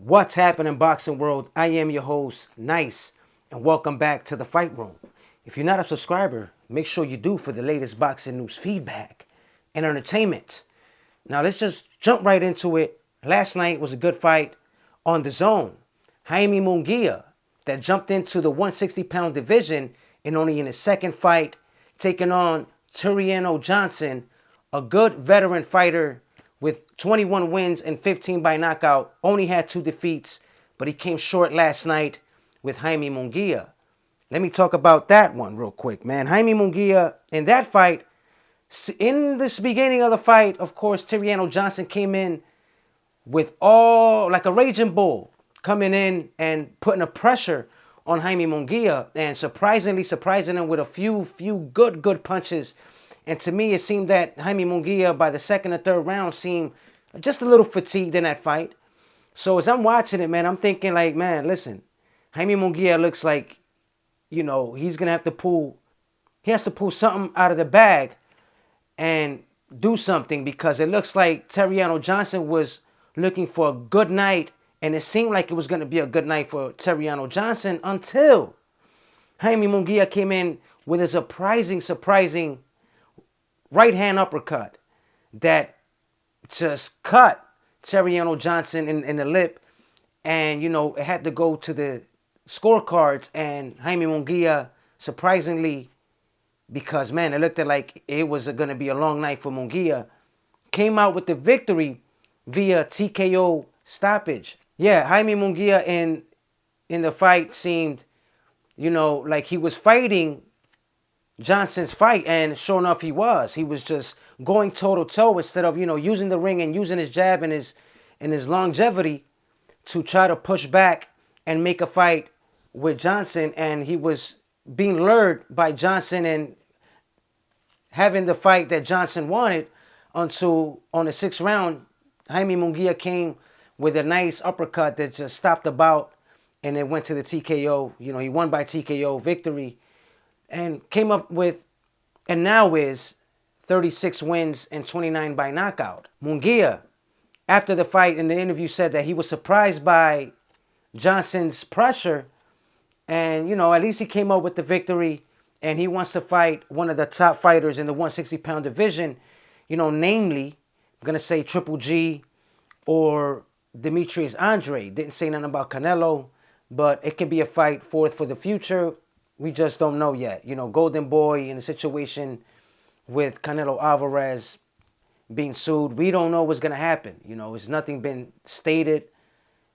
What's happening, boxing world? I am your host, Nice, and welcome back to the Fight Room. If you're not a subscriber, make sure you do for the latest boxing news, feedback, and entertainment. Now let's just jump right into it. Last night was a good fight on the zone. Jaime Mungia, that jumped into the 160-pound division and only in his second fight, taking on Turiano Johnson, a good veteran fighter with 21 wins and 15 by knockout. Only had 2 defeats, but he came short last night with Jaime Mungia. Let me talk about that one real quick, man. Jaime Mungia, in that fight, in this beginning of the fight, of course, Turiano Johnson came in with all, like a raging bull, coming in and putting a pressure on Jaime Mungia and surprising him with a few good punches. And to me, it seemed that Jaime Mungia, by the second or third round, seemed just a little fatigued in that fight. So as I'm watching it, man, I'm thinking like, man, listen, Jaime Mungia looks like, he's going to have to pull something out of the bag and do something, because it looks like Turiano Johnson was looking for a good night, and it seemed like it was going to be a good night for Turiano Johnson until Jaime Mungia came in with a surprising right-hand uppercut that just cut Turiano Johnson in the lip. And, it had to go to the scorecards. And Jaime Mungia, surprisingly, because, man, it looked like it was going to be a long night for Mungia, came out with the victory via TKO stoppage. Yeah, Jaime Mungia in the fight seemed, like he was fighting Johnson's fight, and sure enough, he was. He was just going toe-to-toe instead of, using the ring and using his jab and his longevity to try to push back and make a fight with Johnson. And he was being lured by Johnson and having the fight that Johnson wanted until on the 6th round, Jaime Mungia came with a nice uppercut that just stopped the bout, and it went to the TKO. He won by TKO victory and came up with, and now is 36 wins and 29 by knockout. Mungia, after the fight in the interview, said that he was surprised by Johnson's pressure, and, at least he came up with the victory, and he wants to fight one of the top fighters in the 160-pound division, namely, I'm going to say Triple G or Demetrius Andre. Didn't say nothing about Canelo, but it can be a fight for the future. We just don't know yet. Golden Boy in the situation with Canelo Alvarez being sued. We don't know what's going to happen. There's nothing been stated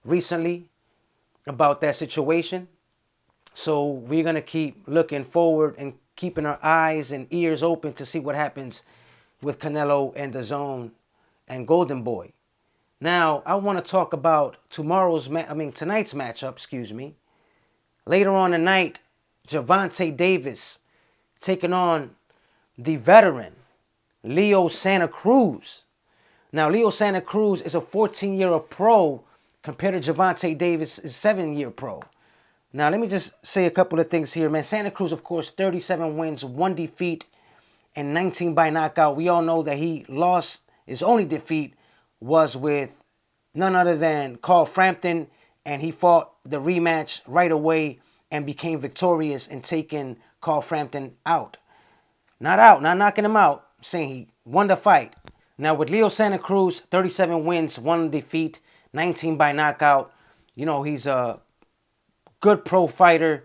recently about that situation. So we're going to keep looking forward and keeping our eyes and ears open to see what happens with Canelo and the Zone and Golden Boy. Now, I want to talk about tonight's matchup, Later on tonight, Gervonta Davis taking on the veteran Leo Santa Cruz. Now, Leo Santa Cruz is a 14-year pro compared to Gervonta Davis is 7-year pro. Now, let me just say a couple of things here, man. Santa Cruz, of course, 37 wins, 1 defeat, and 19 by knockout. We all know that he lost. His only defeat was with none other than Carl Frampton, and he fought the rematch right away and became victorious in taking Carl Frampton out. Not knocking him out, saying he won the fight. Now with Leo Santa Cruz, 37 wins, 1 defeat, 19 by knockout. He's a good pro fighter,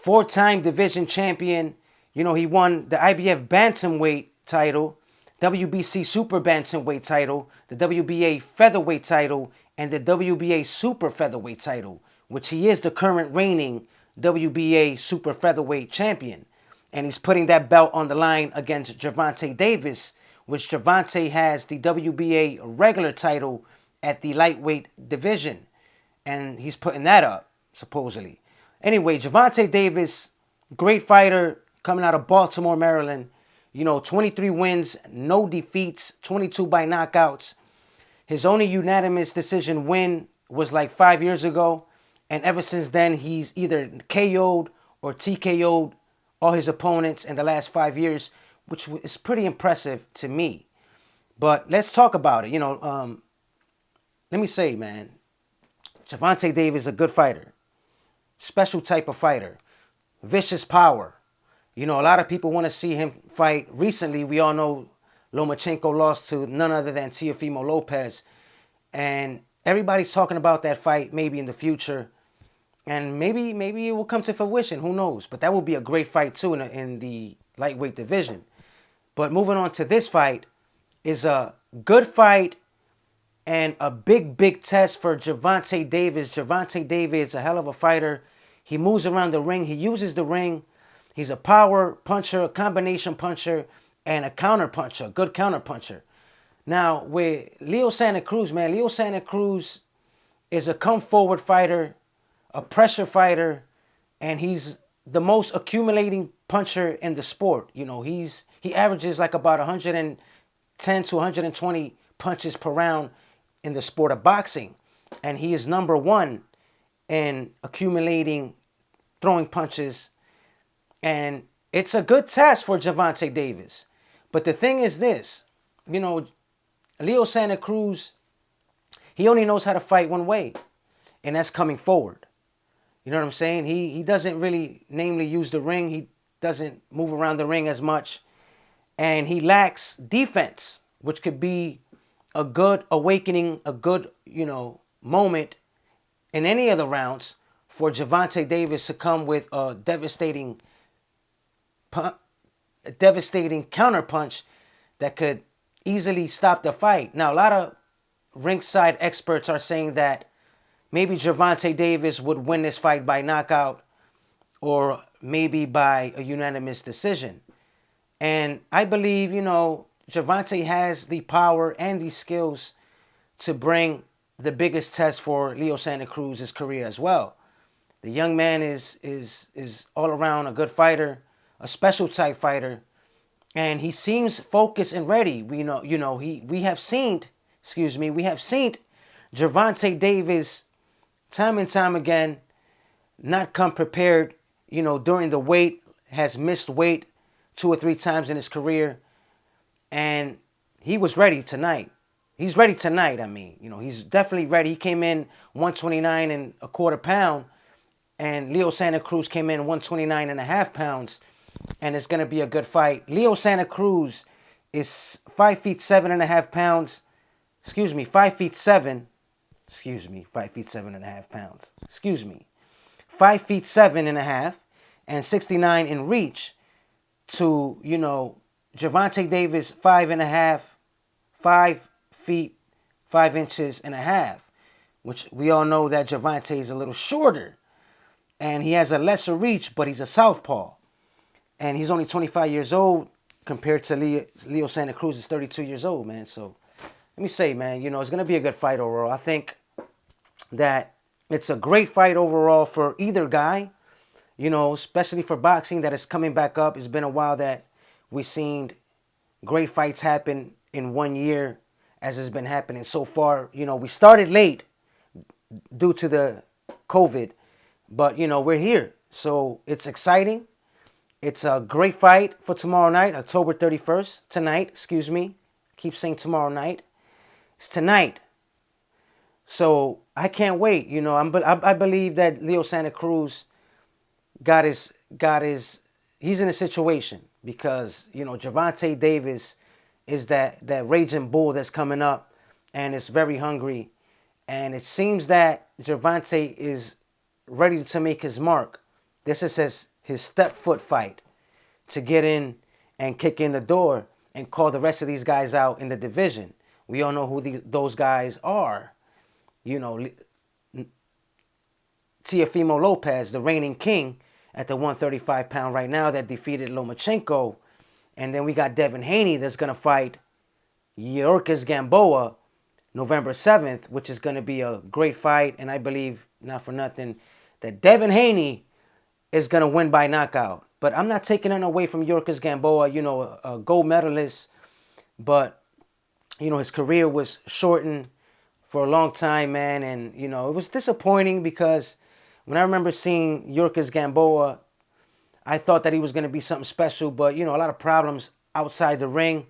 4-time division champion. He won the IBF Bantamweight title, WBC Super Bantamweight title, the WBA Featherweight title, and the WBA Super Featherweight title, which he is the current reigning WBA Super Featherweight champion. And he's putting that belt on the line against Gervonta Davis, which Gervonta has the WBA regular title at the lightweight division. And he's putting that up, supposedly. Anyway, Gervonta Davis, great fighter, coming out of Baltimore, Maryland. 23 wins, no defeats, 22 by knockouts. His only unanimous decision win was like 5 years ago. And ever since then, he's either KO'd or TKO'd all his opponents in the last 5 years, which is pretty impressive to me. But let's talk about it. Let me say, man, Gervonta Davis is a good fighter. Special type of fighter. Vicious power. You know, a lot of people want to see him fight. Recently, we all know Lomachenko lost to none other than Teofimo Lopez. And everybody's talking about that fight maybe in the future. And maybe it will come to fruition. Who knows? But that would be a great fight, too, in the lightweight division. But moving on to this fight is a good fight and a big test for Gervonta Davis. Gervonta Davis is a hell of a fighter. He moves around the ring. He uses the ring. He's a power puncher, a combination puncher, and a counter puncher, a good counter puncher. Now, with Leo Santa Cruz, man, Leo Santa Cruz is a come-forward fighter, a pressure fighter, and he's the most accumulating puncher in the sport. You know, he averages like about 110 to 120 punches per round in the sport of boxing. And he is number one in accumulating throwing punches. And it's a good test for Gervonta Davis. But the thing is this, you know, Leo Santa Cruz, he only knows how to fight one way, and that's coming forward. You know what I'm saying? He doesn't really, namely, use the ring. He doesn't move around the ring as much. And he lacks defense, which could be a good awakening, a good, you know, moment in any of the rounds for Gervonta Davis to come with a devastating counter punch that could easily stop the fight. Now, a lot of ringside experts are saying that maybe Gervonta Davis would win this fight by knockout or maybe by a unanimous decision. And I believe, you know, Gervonta has the power and the skills to bring the biggest test for Leo Santa Cruz's career as well. The young man is all around a good fighter, a special type fighter, and he seems focused and ready. We have seen Gervonta Davis time and time again not come prepared, you know, during the weight, has missed weight 2 or 3 times in his career, and he was ready tonight. He's ready tonight, I mean. You know, he's definitely ready. He came in 129 and a quarter pound, and Leo Santa Cruz came in 129 and a half pounds, and it's going to be a good fight. Leo Santa Cruz is 5 feet 7 and a half pounds. 5 feet 7. 5 feet 7 and a half pounds. 5 feet 7 and a half and 69 in reach to, you know, Gervonta Davis 5 feet 5 inches and a half, which we all know that Gervonta is a little shorter and he has a lesser reach, but he's a southpaw. And he's only 25 years old compared to Leo Santa Cruz is 32 years old, man. So let me say, man, you know, it's going to be a good fight overall. I think that it's a great fight overall for either guy, you know, especially for boxing that is coming back up. It's been a while that we've seen great fights happen in 1 year as it's been happening so far. You know, we started late due to the COVID, but, you know, we're here. So it's exciting. It's a great fight for tomorrow night, October 31st. Tonight, keep saying tomorrow night. It's tonight. So I can't wait. You know, I believe that Leo Santa Cruz he's in a situation because, you know, Gervonta Davis is that raging bull that's coming up and it's very hungry. And it seems that Gervonta is ready to make his mark. This is his step foot fight to get in and kick in the door and call the rest of these guys out in the division. We all know who those guys are. You know, Teofimo Lopez, the reigning king at the 135 pound right now that defeated Lomachenko. And then we got Devin Haney that's going to fight Yorkis Gamboa November 7th, which is going to be a great fight. And I believe, not for nothing, that Devin Haney is going to win by knockout. But I'm not taking it away from Yorkis Gamboa, you know, a gold medalist. But, you know, his career was shortened for a long time, man. And, you know, it was disappointing because when I remember seeing Yorkis Gamboa, I thought that he was going to be something special. But, you know, a lot of problems outside the ring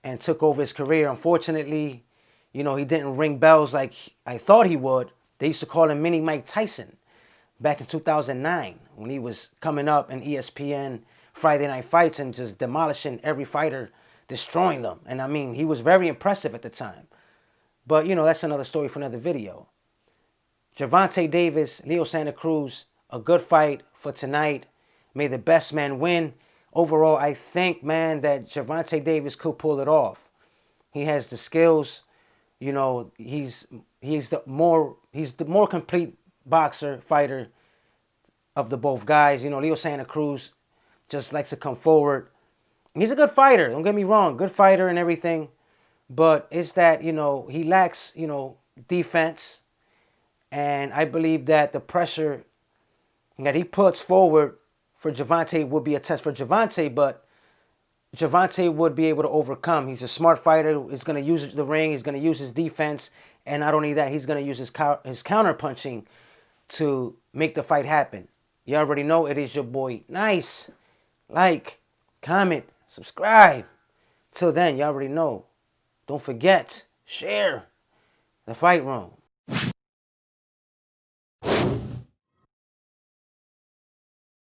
and took over his career. Unfortunately, you know, he didn't ring bells like I thought he would. They used to call him Mini Mike Tyson back in 2009 when he was coming up in ESPN Friday Night Fights and just demolishing every fighter, destroying them. And I mean, he was very impressive at the time. But, you know, that's another story for another video. Gervonta Davis, Leo Santa Cruz, a good fight for tonight. May the best man win. Overall, I think, man, that Gervonta Davis could pull it off. He has the skills. You know, he's the more complete boxer, fighter of the both guys. You know, Leo Santa Cruz just likes to come forward. He's a good fighter. Don't get me wrong. Good fighter and everything. But it's that, you know, he lacks, you know, defense. And I believe that the pressure that he puts forward for Gervonta would be a test for Gervonta, but Gervonta would be able to overcome. He's a smart fighter. He's going to use the ring. He's going to use his defense. And not only that, he's going to use his counter punching to make the fight happen. You already know it is your boy Nice. Like, comment, subscribe. Till then, you already know. Don't forget, share the fight room.